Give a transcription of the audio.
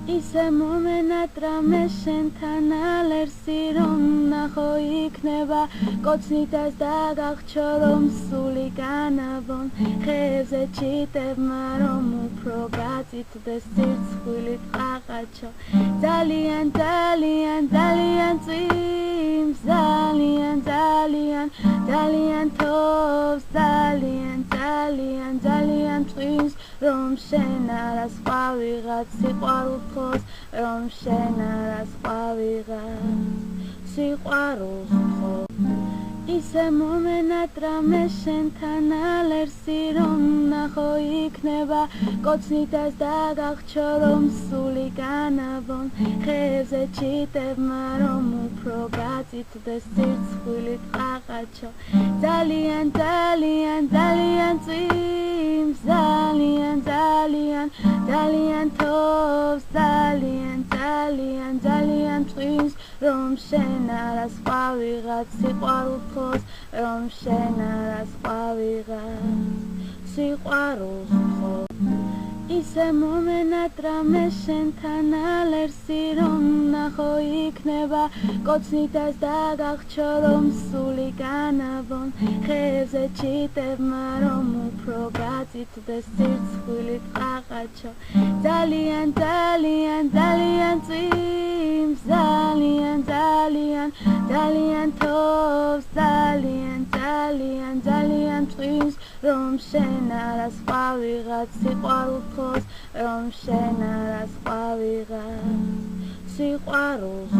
ისე მომენატრა მე შენთან ალერსი რომ ნახო იქნება კოცნითაც დაგახჩო რომ სული განაბონ ხეებზე ჩიტებმა რომ უფრო გაწითდეს სირცხვილით ყაყაჩო ძალიან ძალიან ძალიან წვიმს ძალიან ძალიან ძალიან თოვს ძალიან ძალიან ძალიან წვიმს რომ შენ არას ყავიღაც სიყვარულს რომ შენ არას ყავიღაც სიყვარულს ისე მომენატრა მე შენთან ალერსი რომ ნახო იქნება კოცნითაც დაგახჩო რომ სული განაბონ ხეებზე ჩიტებმა რომ უფრო გაწითდეს სირცხვილით ყაყაჩო ძალიან ძალიან ძალიან წვიმს ძალიან ძალიან ძალიან თოვს ძალიან ძალიან ძალიან წვიმს რომ შენ არას ყავიღაც სიყვარულს რომ შენ არას ყავიღაც სიყვარულს ისე მომენატრა მე შენთან ალერსი რომ ნახო იქნება კოცნითაც დაგახჩო რომ სული განაბონ ხეებზე ჩიტებმა რომ უფრო გაწითდეს სირცხვილით ყაყაჩო ძალიან ძალიან ძალიან წვიმს ძალიან ძალიან ძალიან თოვს ძალიან ძალიან ძალიან წვიმს რომ შენ არას ყავიღაც სიყვარულს რომ შენ არას ყავიღაც სიყვარულს